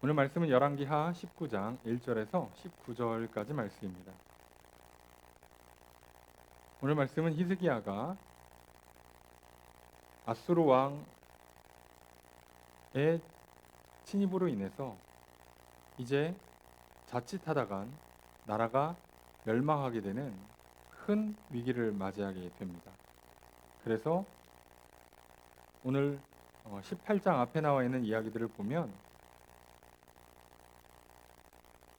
오늘 말씀은 열왕기하 19장 1절에서 19절까지 말씀입니다. 오늘 말씀은 히스기야가 아수르 왕의 침입으로 인해서 이제 자칫하다간 나라가 멸망하게 되는 큰 위기를 맞이하게 됩니다. 그래서 오늘 18장 앞에 나와 있는 이야기들을 보면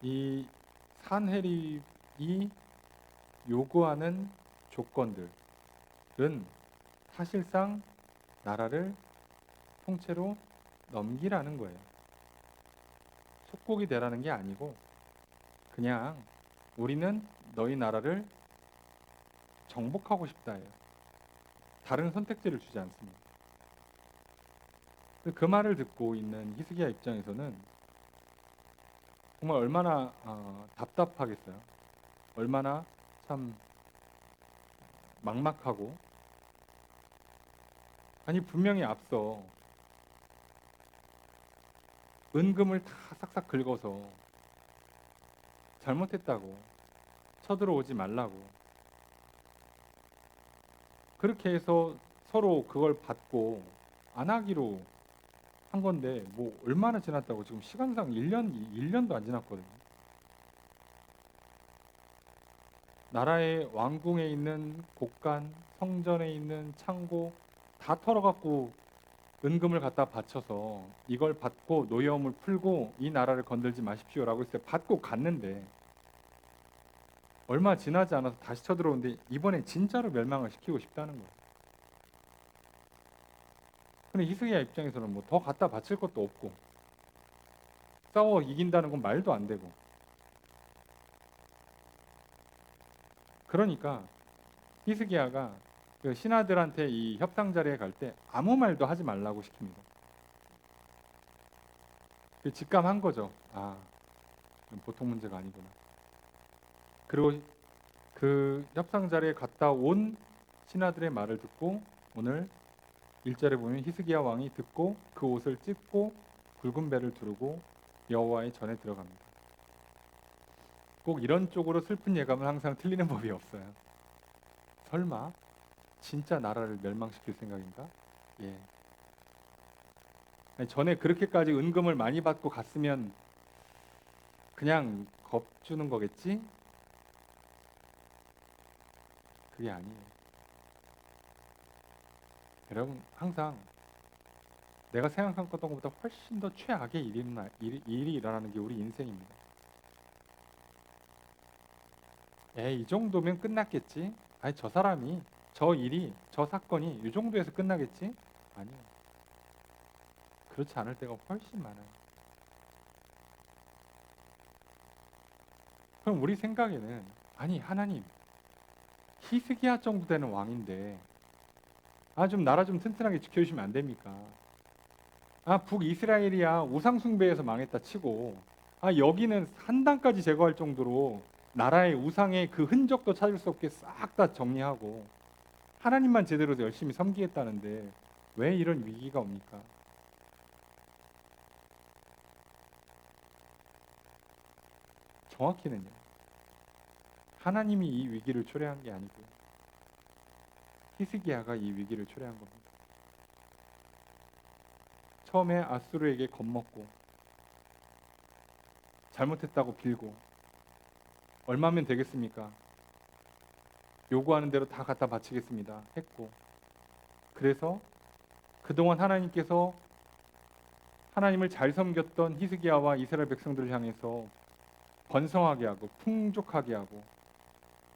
이 산헤립이 요구하는 조건들은 사실상 나라를 통째로 넘기라는 거예요. 속국이 되라는 게 아니고 그냥 우리는 너희 나라를 정복하고 싶다예요. 다른 선택지를 주지 않습니다. 그 말을 듣고 있는 히스기야 입장에서는 정말 얼마나 답답하겠어요. 얼마나 참 막막하고, 아니 분명히 앞서 은금을 다 싹싹 긁어서 잘못했다고, 쳐들어오지 말라고, 그렇게 해서 서로 그걸 받고 안 하기로 한 건데 뭐 얼마나 지났다고. 지금 시간상 1년도 안 지났거든요. 나라의 왕궁에 있는 곳간, 성전에 있는 창고 다 털어갖고 은금을 갖다 바쳐서 이걸 받고 노여움을 풀고 이 나라를 건들지 마십시오라고 해서 받고 갔는데 얼마 지나지 않아서 다시 쳐들어오는데 이번에 진짜로 멸망을 시키고 싶다는 거예요. 근데 히스기야 입장에서는 뭐 더 갖다 바칠 것도 없고 싸워 이긴다는 건 말도 안 되고, 그러니까 히스기야가 그 신하들한테 이 협상 자리에 갈 때 아무 말도 하지 말라고 시킵니다. 직감한 거죠. 아, 보통 문제가 아니구나. 그리고 그 협상 자리에 갔다 온 신하들의 말을 듣고 오늘 1절에 보면 히스기야 왕이 듣고 그 옷을 찢고 굵은 배를 두르고 여호와의 전에 들어갑니다. 꼭 이런 쪽으로 슬픈 예감은 항상 틀리는 법이 없어요. 설마 진짜 나라를 멸망시킬 생각인가? 예. 아니, 전에 그렇게까지 은금을 많이 받고 갔으면 그냥 겁주는 거겠지? 그게 아니에요. 여러분, 항상 내가 생각한 것보다 훨씬 더 최악의 일이 일어나는 게 우리 인생입니다. 이 정도면 끝났겠지? 아니, 저 사람이, 저 일이, 저 사건이 이 정도에서 끝나겠지? 아니요. 그렇지 않을 때가 훨씬 많아요. 그럼 우리 생각에는, 아니 하나님, 히스기야 정도 되는 왕인데 좀 나라 좀 튼튼하게 지켜주시면 안 됩니까? 북이스라엘이야 우상 숭배에서 망했다 치고 여기는 한 당까지 제거할 정도로 나라의 우상의 그 흔적도 찾을 수 없게 싹 다 정리하고 하나님만 제대로 열심히 섬기겠다는데 왜 이런 위기가 옵니까? 정확히는요, 하나님이 이 위기를 초래한 게 아니고요, 히스기야가 이 위기를 초래한 겁니다. 처음에 아수르에게 겁먹고 잘못했다고 빌고 얼마면 되겠습니까? 요구하는 대로 다 갖다 바치겠습니다 했고, 그래서 그동안 하나님께서 하나님을 잘 섬겼던 히스기야와 이스라엘 백성들을 향해서 번성하게 하고 풍족하게 하고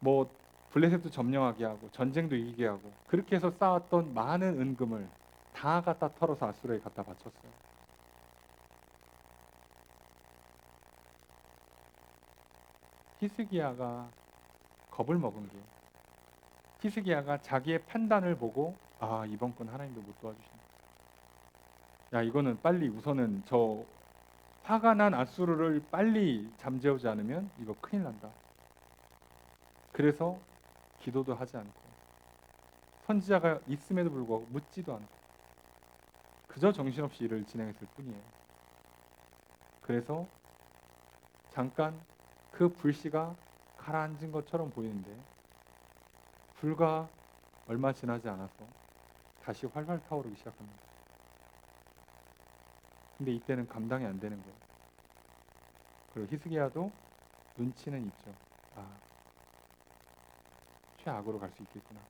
뭐 블레셋도 점령하게 하고 전쟁도 이기게 하고 그렇게 해서 쌓았던 많은 은금을 다 갖다 털어서 아수르에 갖다 바쳤어요. 히스기야가 겁을 먹은 게, 히스기야가 자기의 판단을 보고 이번 건 하나님도 못 도와주신다. 이거는 빨리 우선은 저 화가 난 아수르를 빨리 잠재우지 않으면 이거 큰일 난다. 그래서 기도도 하지 않고 선지자가 있음에도 불구하고 묻지도 않고 그저 정신없이 일을 진행했을 뿐이에요. 그래서 잠깐 그 불씨가 가라앉은 것처럼 보이는데 불과 얼마 지나지 않아서 다시 활활 타오르기 시작합니다. 근데 이때는 감당이 안 되는 거예요. 그리고 히스기야도 눈치는 있죠. 아, 최악으로 갈 수 있겠구나.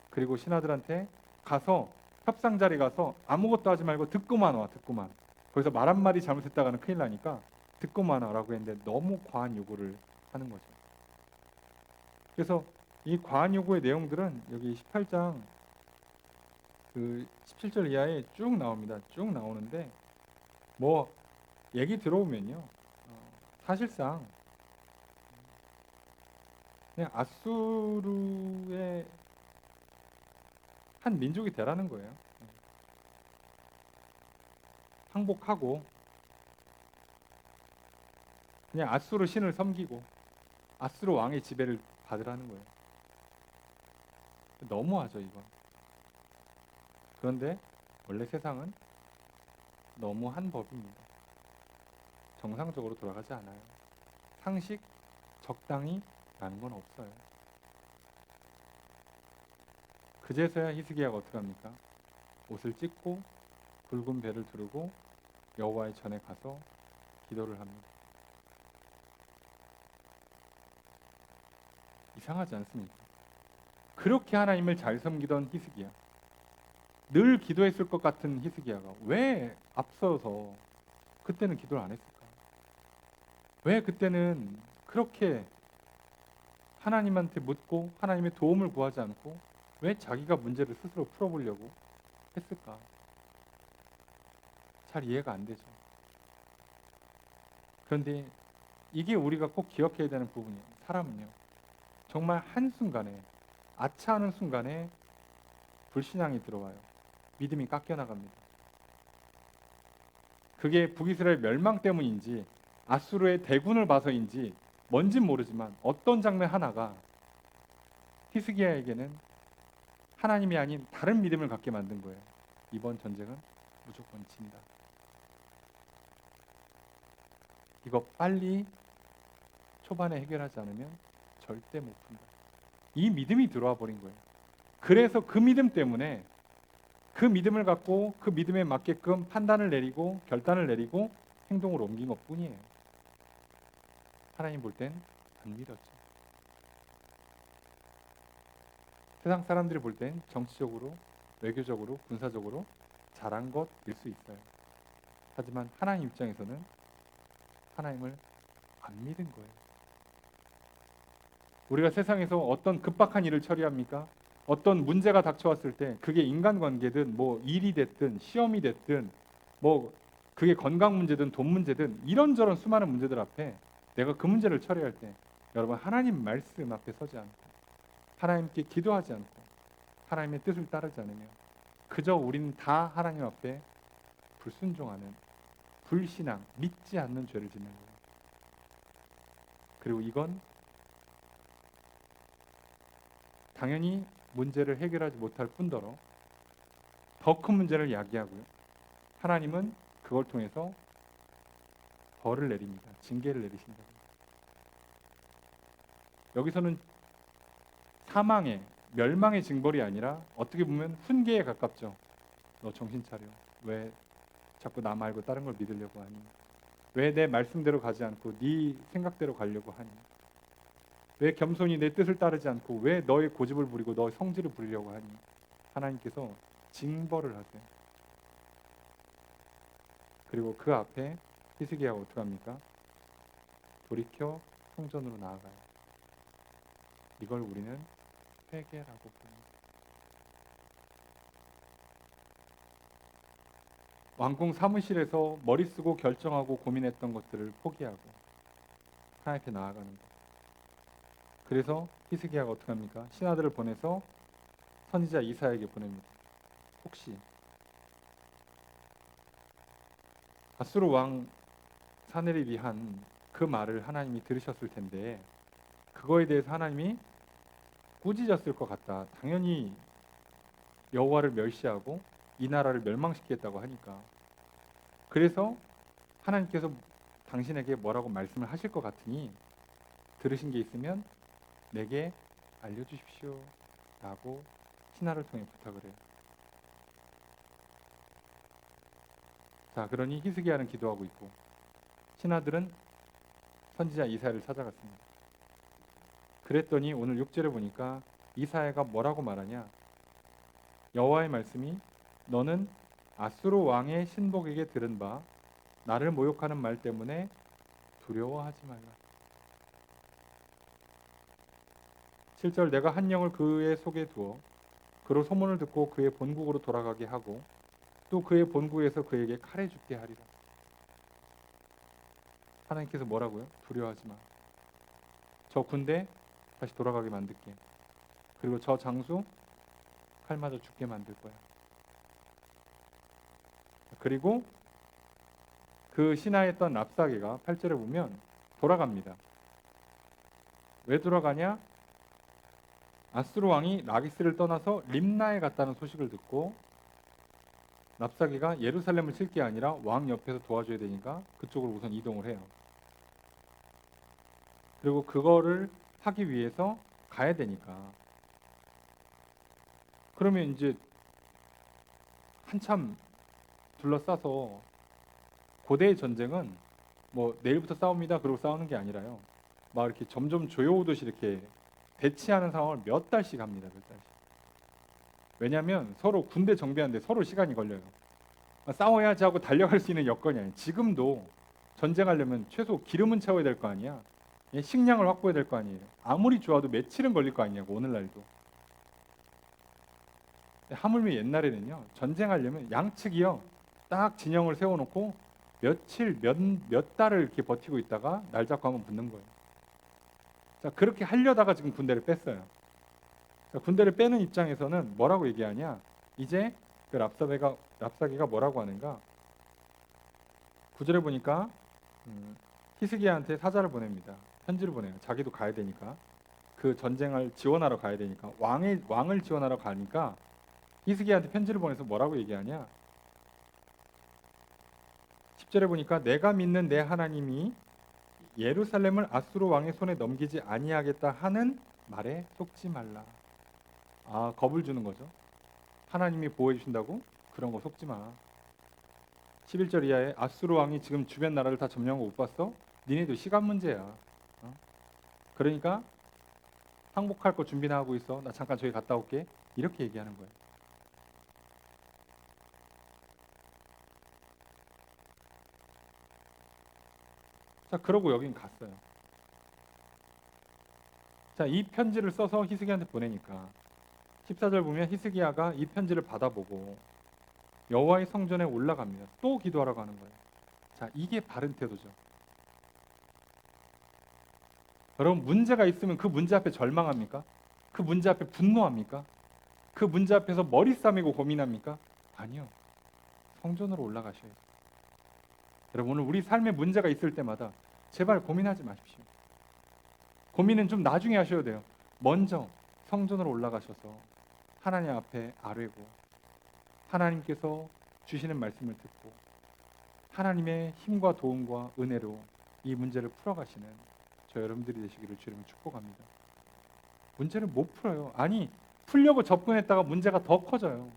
그리고 신하들한테 가서 협상 자리 가서 아무것도 하지 말고 듣고만 와, 듣고만. 거기서 말 한마디 잘못했다가는 큰일 나니까 듣고만 와라고 했는데 너무 과한 요구를 하는 거죠. 그래서 이 과한 요구의 내용들은 여기 18장 그 17절 이하에 쭉 나옵니다. 쭉 나오는데 뭐 얘기 들어오면요, 사실상 그냥 아수르의 한 민족이 되라는 거예요. 항복하고 그냥 아수르 신을 섬기고 아수르 왕의 지배를 받으라는 거예요. 너무하죠, 이건. 그런데 원래 세상은 너무한 법입니다. 정상적으로 돌아가지 않아요. 상식, 적당히 라는 건 없어요. 그제서야 히스기야가 어떻게 합니까? 옷을 찢고 붉은 배를 두르고 여호와의 전에 가서 기도를 합니다. 이상하지 않습니까? 그렇게 하나님을 잘 섬기던 히스기야, 늘 기도했을 것 같은 히스기야가 왜 앞서서 그때는 기도를 안 했을까? 왜 그때는 그렇게 하나님한테 묻고 하나님의 도움을 구하지 않고 왜 자기가 문제를 스스로 풀어보려고 했을까? 잘 이해가 안 되죠. 그런데 이게 우리가 꼭 기억해야 되는 부분이에요. 사람은요, 정말 한순간에, 아차하는 순간에 불신앙이 들어와요. 믿음이 깎여나갑니다. 그게 북이스라엘 멸망 때문인지 아수르의 대군을 봐서인지 뭔진 모르지만 어떤 장면 하나가 히스기야에게는 하나님이 아닌 다른 믿음을 갖게 만든 거예요. 이번 전쟁은 무조건 진다. 이거 빨리 초반에 해결하지 않으면 절대 못 푼다. 이 믿음이 들어와 버린 거예요. 그래서 그 믿음 때문에 그 믿음을 갖고 그 믿음에 맞게끔 판단을 내리고 결단을 내리고 행동을 옮긴 것 뿐이에요. 하나님 볼 땐 안 믿었죠. 세상 사람들이 볼 땐 정치적으로, 외교적으로, 군사적으로 잘한 것일 수 있어요. 하지만 하나님 입장에서는 하나님을 안 믿은 거예요. 우리가 세상에서 어떤 급박한 일을 처리합니까? 어떤 문제가 닥쳐왔을 때 그게 인간관계든 뭐 일이 됐든 시험이 됐든 뭐 그게 건강 문제든 돈 문제든 이런저런 수많은 문제들 앞에 내가 그 문제를 처리할 때 여러분, 하나님 말씀 앞에 서지 않고 하나님께 기도하지 않고 하나님의 뜻을 따르지 않으면 그저 우리는 다 하나님 앞에 불순종하는, 불신앙, 믿지 않는 죄를 짓는 거예요. 그리고 이건 당연히 문제를 해결하지 못할 뿐더러 더 큰 문제를 야기하고요. 하나님은 그걸 통해서 벌을 내립니다. 징계를 내리신다. 여기서는 사망의, 멸망의 징벌이 아니라 어떻게 보면 훈계에 가깝죠. 너 정신 차려. 왜 자꾸 나 말고 다른 걸 믿으려고 하니? 왜 내 말씀대로 가지 않고 네 생각대로 가려고 하니? 왜 겸손히 내 뜻을 따르지 않고 왜 너의 고집을 부리고 너의 성질을 부리려고 하니? 하나님께서 징벌을 하세요. 그리고 그 앞에 히스기야가 어떻게 합니까? 돌이켜 성전으로 나아가요. 이걸 우리는 회개라고 부릅니다. 왕궁 사무실에서 머리 쓰고 결정하고 고민했던 것들을 포기하고 하나님께 나아가는 것. 그래서 히스기야가 어떻게 합니까? 신하들을 보내서 선지자 이사야에게 보냅니다. 혹시 아수르 왕 사네립이 한 그 말을 하나님이 들으셨을 텐데 그거에 대해서 하나님이 꾸짖었을 것 같다. 당연히 여호와를 멸시하고 이 나라를 멸망시키겠다고 하니까. 그래서 하나님께서 당신에게 뭐라고 말씀을 하실 것 같으니 들으신 게 있으면 내게 알려주십시오 라고 신하를 통해 부탁을 해요. 자, 그러니 히스기야는 기도하고 있고 신하들은 선지자 이사야를 찾아갔습니다. 그랬더니 오늘 6절에 보니까 이사야가 뭐라고 말하냐? 여호와의 말씀이 너는 아수르 왕의 신복에게 들은 바 나를 모욕하는 말 때문에 두려워하지 말라. 7절 내가 한 영을 그의 속에 두어 그로 소문을 듣고 그의 본국으로 돌아가게 하고 또 그의 본국에서 그에게 칼에 죽게 하리라. 하나님께서 뭐라고요? 두려워하지 마. 저 군대 다시 돌아가게 만들게. 그리고 저 장수 칼 맞아 죽게 만들 거야. 그리고 그 신하였던 랍사게가 8절에 보면 돌아갑니다. 왜 돌아가냐? 아수르 왕이 라기스를 떠나서 림나에 갔다는 소식을 듣고 랍사게가 예루살렘을 칠 게 아니라 왕 옆에서 도와줘야 되니까 그쪽으로 우선 이동을 해요. 그리고 그거를 하기 위해서 가야 되니까 그러면 이제 한참 둘러싸서 고대의 전쟁은 뭐 내일부터 싸웁니다 그러고 싸우는 게 아니라요. 막 이렇게 점점 조여오듯이 이렇게 대치하는 상황을 몇 달씩 합니다. 몇 달씩. 왜냐하면 서로 군대 정비하는데 서로 시간이 걸려요. 싸워야지 하고 달려갈 수 있는 여건이 아니에요. 지금도 전쟁하려면 최소 기름은 채워야 될 거 아니야. 식량을 확보해야 될 거 아니에요. 아무리 좋아도 며칠은 걸릴 거 아니냐고 오늘날도. 하물며 옛날에는요. 전쟁하려면 양측이요. 딱 진영을 세워놓고 며칠 몇 달을 이렇게 버티고 있다가 날 잡고 한번 붙는 거예요. 자, 그렇게 하려다가 지금 군대를 뺐어요. 자, 군대를 빼는 입장에서는 뭐라고 얘기하냐? 이제 그 랍사게가 뭐라고 하는가? 9절에 보니까 히스기야한테 사자를 보냅니다. 편지를 보내요. 자기도 가야 되니까 그 전쟁을 지원하러 가야 되니까 왕을 지원하러 가니까 히스기야한테 편지를 보내서 뭐라고 얘기하냐? 10절에 보니까 내가 믿는 내 하나님이 예루살렘을 아수르 왕의 손에 넘기지 아니하겠다 하는 말에 속지 말라. 아, 겁을 주는 거죠. 하나님이 보호해 주신다고? 그런 거 속지 마. 11절 이하에 아수르 왕이 지금 주변 나라를 다 점령한 거 못 봤어? 니네도 시간 문제야. 그러니까 항복할 거 준비나 하고 있어. 나 잠깐 저기 갔다 올게. 이렇게 얘기하는 거예요. 자, 그러고 여긴 갔어요. 자, 이 편지를 써서 히스기야한테 보내니까 14절 보면 히스기야가 이 편지를 받아보고 여호와의 성전에 올라갑니다. 또 기도하러 가는 거예요. 자, 이게 바른 태도죠. 여러분, 문제가 있으면 그 문제 앞에 절망합니까? 그 문제 앞에 분노합니까? 그 문제 앞에서 머리 싸매고 고민합니까? 아니요. 성전으로 올라가셔야 돼요. 여러분, 오늘 우리 삶에 문제가 있을 때마다 제발 고민하지 마십시오. 고민은 좀 나중에 하셔야 돼요. 먼저 성전으로 올라가셔서 하나님 앞에 아뢰고 하나님께서 주시는 말씀을 듣고 하나님의 힘과 도움과 은혜로 이 문제를 풀어가시는 저 여러분들이 되시기를 주님을 축복합니다. 문제를 못 풀어요. 아니, 풀려고 접근했다가 문제가 더 커져요.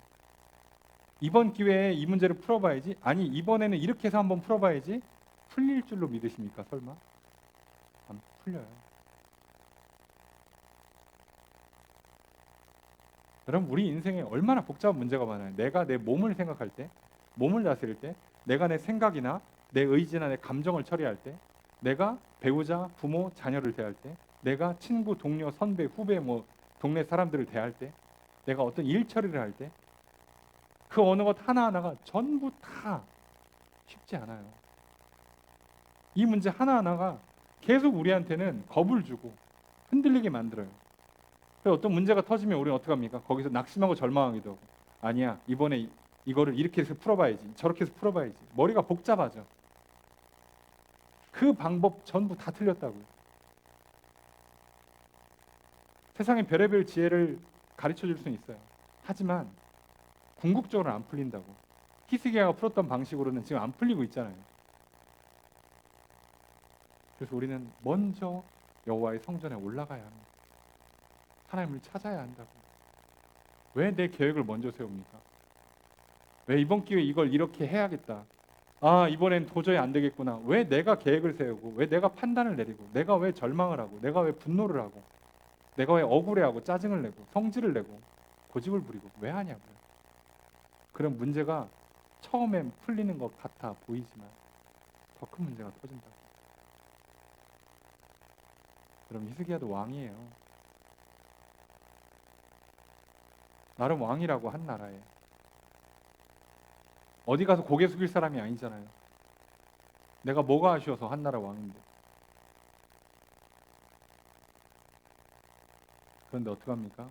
이번 기회에 이 문제를 풀어봐야지. 아니, 이번에는 이렇게 해서 한번 풀어봐야지. 풀릴 줄로 믿으십니까? 설마? 안 풀려요. 여러분, 우리 인생에 얼마나 복잡한 문제가 많아요. 내가 내 몸을 생각할 때, 몸을 다스릴 때, 내가 내 생각이나 내 의지나 내 감정을 처리할 때, 내가 배우자, 부모, 자녀를 대할 때, 내가 친구, 동료, 선배, 후배, 동네 사람들을 대할 때, 내가 어떤 일 처리를 할 때, 그 어느 것 하나하나가 전부 다 쉽지 않아요. 이 문제 하나하나가 계속 우리한테는 겁을 주고 흔들리게 만들어요. 그래서 어떤 문제가 터지면 우리는 어떻게 합니까? 거기서 낙심하고 절망하기도 하고, 아니야, 이번에 이거를 이렇게 해서 풀어봐야지, 저렇게 해서 풀어봐야지. 머리가 복잡하죠. 그 방법 전부 다 틀렸다고요. 세상에 별의별 지혜를 가르쳐 줄 수는 있어요. 하지만 궁극적으로는 안 풀린다고. 히스기야가 풀었던 방식으로는 지금 안 풀리고 있잖아요. 그래서 우리는 먼저 여호와의 성전에 올라가야 합니다. 하나님을 찾아야 한다고. 왜 내 계획을 먼저 세웁니까? 왜 이번 기회에 이걸 이렇게 해야겠다. 아, 이번엔 도저히 안 되겠구나. 왜 내가 계획을 세우고, 왜 내가 판단을 내리고, 내가 왜 절망을 하고, 내가 왜 분노를 하고, 내가 왜 억울해하고 짜증을 내고 성질을 내고 고집을 부리고 왜 하냐고요. 그런 문제가 처음엔 풀리는 것 같아 보이지만 더 큰 문제가 터진다. 그럼 히스기야도 왕이에요. 나름 왕이라고 한 나라에 어디 가서 고개 숙일 사람이 아니잖아요. 내가 뭐가 아쉬워서 한 나라 왕인데. 그런데 어떡합니까?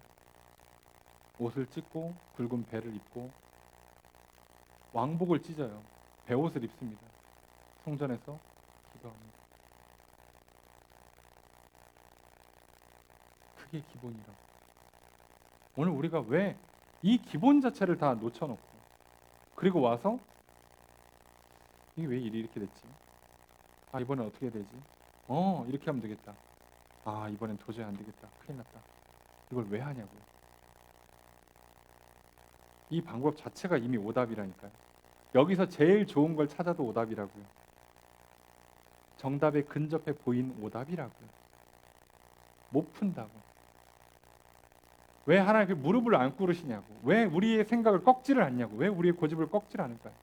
옷을 찢고 굵은 배를 입고 왕복을 찢어요. 배옷을 입습니다. 성전에서 기도합니다. 그게 기본이라고. 오늘 우리가 왜 이 기본 자체를 다 놓쳐놓고 그리고 와서 이게 왜 일이 이렇게 됐지? 아, 이번엔 어떻게 되지? 이렇게 하면 되겠다. 아, 이번엔 도저히 안 되겠다. 큰일 났다. 이걸 왜 하냐고요. 이 방법 자체가 이미 오답이라니까요. 여기서 제일 좋은 걸 찾아도 오답이라고요. 정답에 근접해 보인 오답이라고요. 못 푼다고. 왜 하나님께 무릎을 안 꿇으시냐고. 왜 우리의 생각을 꺾지를 않냐고. 왜 우리의 고집을 꺾지를 않을까요?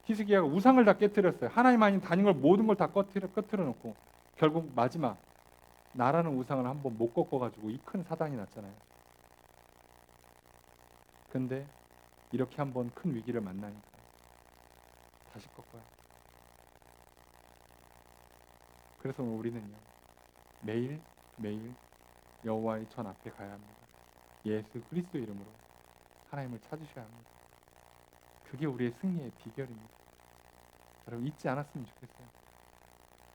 히스기야가 우상을 다 깨뜨렸어요. 하나님 아닌 다른 걸 모든 걸 다 꺼트려 놓고 결국 마지막 나라는 우상을 한번 못 꺾어가지고 이 큰 사단이 났잖아요. 근데 이렇게 한번 큰 위기를 만나니까 다시 꺾어요. 그래서 우리는요, 매일 여호와의 전 앞에 가야 합니다. 예수 그리스도 이름으로 하나님을 찾으셔야 합니다. 그게 우리의 승리의 비결입니다. 여러분 잊지 않았으면 좋겠어요.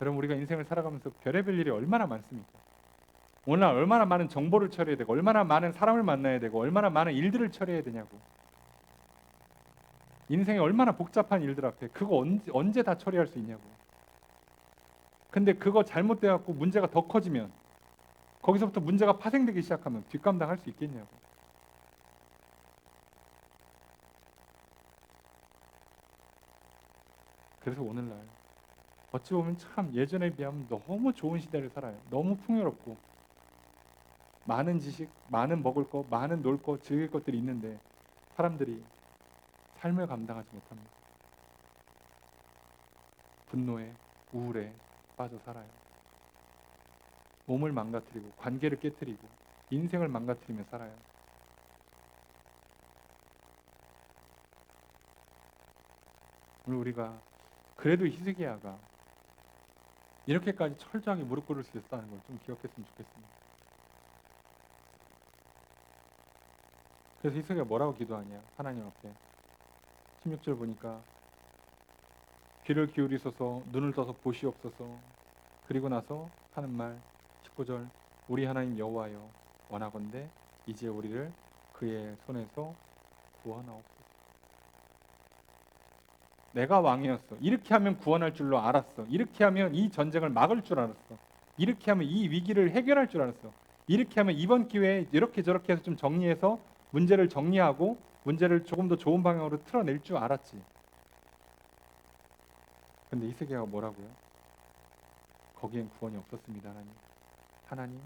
여러분 우리가 인생을 살아가면서 별의별 일이 얼마나 많습니까? 오늘 얼마나 많은 정보를 처리해야 되고 얼마나 많은 사람을 만나야 되고 얼마나 많은 일들을 처리해야 되냐고. 인생에 얼마나 복잡한 일들 앞에 그거 언제 다 처리할 수 있냐고. 근데 그거 잘못돼갖고 문제가 더 커지면 거기서부터 문제가 파생되기 시작하면 뒷감당할 수 있겠냐고. 그래서 오늘날 어찌 보면 참 예전에 비하면 너무 좋은 시대를 살아요. 너무 풍요롭고 많은 지식, 많은 먹을 거, 많은 놀 거, 즐길 것들이 있는데 사람들이 삶을 감당하지 못합니다. 분노에, 우울에 빠져 살아요. 몸을 망가뜨리고 관계를 깨뜨리고 인생을 망가뜨리며 살아요. 오늘 우리가 그래도 히스기야가 이렇게까지 철저하게 무릎 꿇을 수 있었다는 걸 좀 기억했으면 좋겠습니다. 그래서 히스기야가 뭐라고 기도하냐? 하나님 앞에 16절 보니까 귀를 기울이소서 눈을 떠서 보시옵소서. 그리고 나서 하는 말 19절 우리 하나님 여호와여 원하건대 이제 우리를 그의 손에서 구원하옵소서. 내가 왕이었어. 이렇게 하면 구원할 줄로 알았어. 이렇게 하면 이 전쟁을 막을 줄 알았어. 이렇게 하면 이 위기를 해결할 줄 알았어. 이렇게 하면 이번 기회에 이렇게 저렇게 해서 좀 정리해서 문제를 정리하고 문제를 조금 더 좋은 방향으로 틀어낼 줄 알았지. 근데 히스기야가 뭐라고요? 거기엔 구원이 없었습니다. 하나님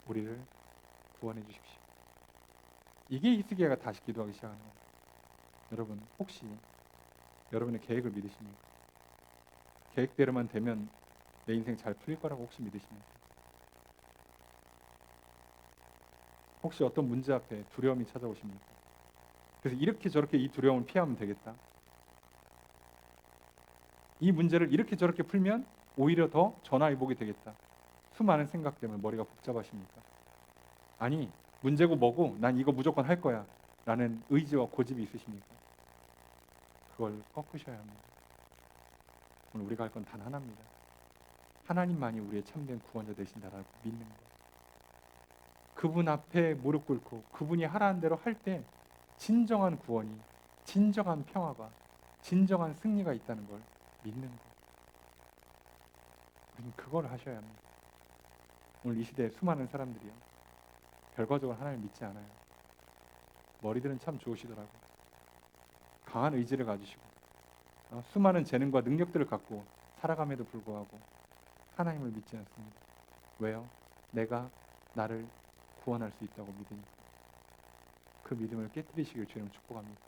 우리를 구원해 주십시오. 이게 히스기야가 다시 기도하기 시작하는 거예요. 여러분 혹시 여러분의 계획을 믿으십니까? 계획대로만 되면 내 인생 잘 풀릴 거라고 혹시 믿으십니까? 혹시 어떤 문제 앞에 두려움이 찾아오십니까? 그래서 이렇게 저렇게 이 두려움을 피하면 되겠다. 이 문제를 이렇게 저렇게 풀면 오히려 더 전화위복이 되겠다. 수많은 생각 때문에 머리가 복잡하십니까? 아니 문제고 뭐고 난 이거 무조건 할 거야 라는 의지와 고집이 있으십니까? 그걸 꺾으셔야 합니다. 오늘 우리가 할 건 단 하나입니다. 하나님만이 우리의 참된 구원자 되신다라고 믿는 것. 그분 앞에 무릎 꿇고 그분이 하라는 대로 할 때 진정한 구원이, 진정한 평화가, 진정한 승리가 있다는 걸 믿는 것. 우리는 그걸 하셔야 합니다. 오늘 이 시대에 수많은 사람들이요, 결과적으로 하나님을 믿지 않아요. 머리들은 참 좋으시더라고요. 강한 의지를 가지시고 수많은 재능과 능력들을 갖고 살아감에도 불구하고 하나님을 믿지 않습니다. 왜요? 내가 나를 구원할 수 있다고 믿으니까. 그 믿음을 깨뜨리시길 주님 축복합니다.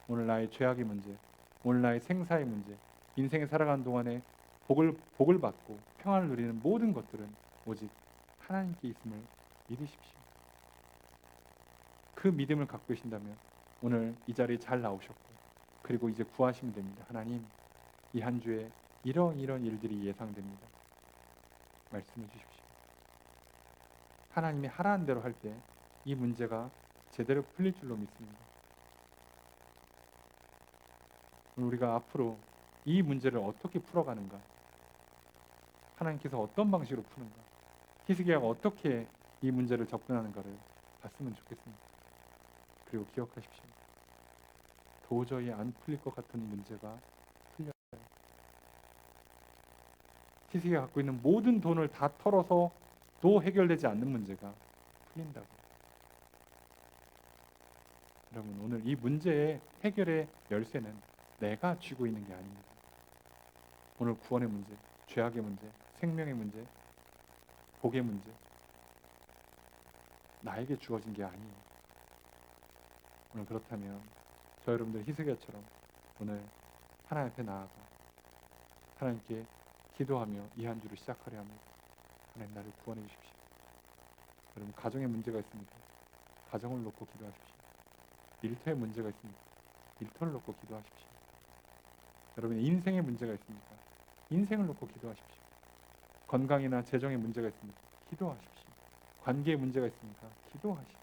오늘 나의 죄악의 문제, 오늘 나의 생사의 문제, 인생에 살아가는 동안에 복을 받고 평안을 누리는 모든 것들은 오직 하나님께 있음을 믿으십시오. 그 믿음을 갖고 계신다면 오늘 이 자리에 잘 나오셨고, 그리고 이제 구하시면 됩니다. 하나님, 이 한 주에 이런 일들이 예상됩니다. 말씀해 주십시오. 하나님이 하라는 대로 할 때 이 문제가 제대로 풀릴 줄로 믿습니다. 우리가 앞으로 이 문제를 어떻게 풀어가는가, 하나님께서 어떤 방식으로 푸는가, 히스기야가 어떻게 이 문제를 접근하는가를 봤으면 좋겠습니다. 그리고 기억하십시오. 도저히 안 풀릴 것 같은 문제가 풀려요. 히스기야가 갖고 있는 모든 돈을 다 털어서 도 해결되지 않는 문제가 풀린다고. 여러분, 오늘 이 문제의 해결의 열쇠는 내가 쥐고 있는 게 아닙니다. 오늘 구원의 문제, 죄악의 문제, 생명의 문제, 복의 문제, 나에게 주어진 게 아니에요. 오늘 그렇다면 저 여러분들 히스기야처럼 오늘 하나님 앞에 나아가 하나님께 기도하며 이 한 주를 시작하려 합니다. 하나님, 나를 구원해 주십시오. 여러분, 가정에 문제가 있습니다. 가정을 놓고 기도하십시오. 일터에 문제가 있습니다. 일터를 놓고 기도하십시오. 여러분, 인생에 문제가 있습니까? 인생을 놓고 기도하십시오. 건강이나 재정에 문제가 있습니까? 기도하십시오. 관계에 문제가 있습니까? 기도하십시오.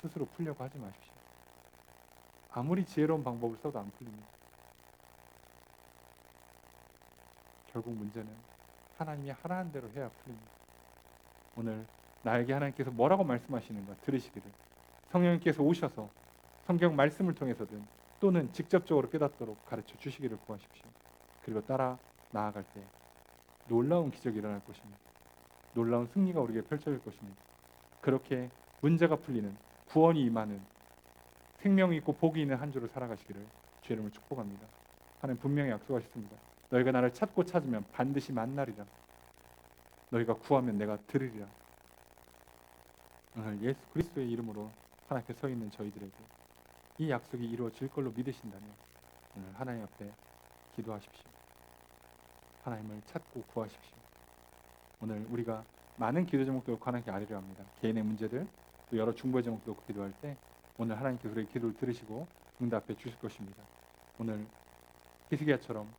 스스로 풀려고 하지 마십시오. 아무리 지혜로운 방법을 써도 안 풀립니다. 결국 문제는 하나님이 하라는 대로 해야 풀립니다. 오늘 나에게 하나님께서 뭐라고 말씀하시는가 들으시기를, 성령님께서 오셔서 성경 말씀을 통해서든 또는 직접적으로 깨닫도록 가르쳐 주시기를 구하십시오. 그리고 따라 나아갈 때 놀라운 기적이 일어날 것입니다. 놀라운 승리가 우리에게 펼쳐질 것입니다. 그렇게 문제가 풀리는, 구원이 임하는, 생명이 있고 복이 있는 한 주를 살아가시기를 주의 이름으로 축복합니다. 하나님 분명히 약속하셨습니다. 너희가 나를 찾고 찾으면 반드시 만나리라. 너희가 구하면 내가 들으리라. 오늘 예수 그리스도의 이름으로 하나님 앞에 서 있는 저희들에게 이 약속이 이루어질 걸로 믿으신다면 오늘 하나님 앞에 기도하십시오. 하나님을 찾고 구하십시오. 오늘 우리가 많은 기도 제목들을 하나님께 아뢰려 합니다. 개인의 문제들, 또 여러 중보의 제목들 놓고 기도할 때 오늘 하나님께서 우리의 기도를 들으시고 응답해 주실 것입니다. 오늘 히스기야처럼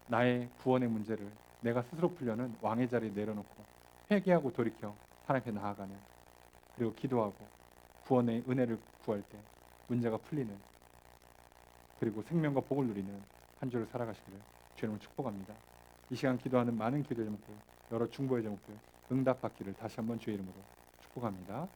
나의 구원의 문제를 내가 스스로 풀려는 왕의 자리에 내려놓고 회개하고 돌이켜 하나님께 나아가는, 그리고 기도하고 구원의 은혜를 구할 때 문제가 풀리는, 그리고 생명과 복을 누리는 한 주를 살아가시기를 주님을 축복합니다. 이 시간 기도하는 많은 기도 제목들, 여러 중보의 제목들 응답받기를 다시 한번 주의 이름으로 축복합니다.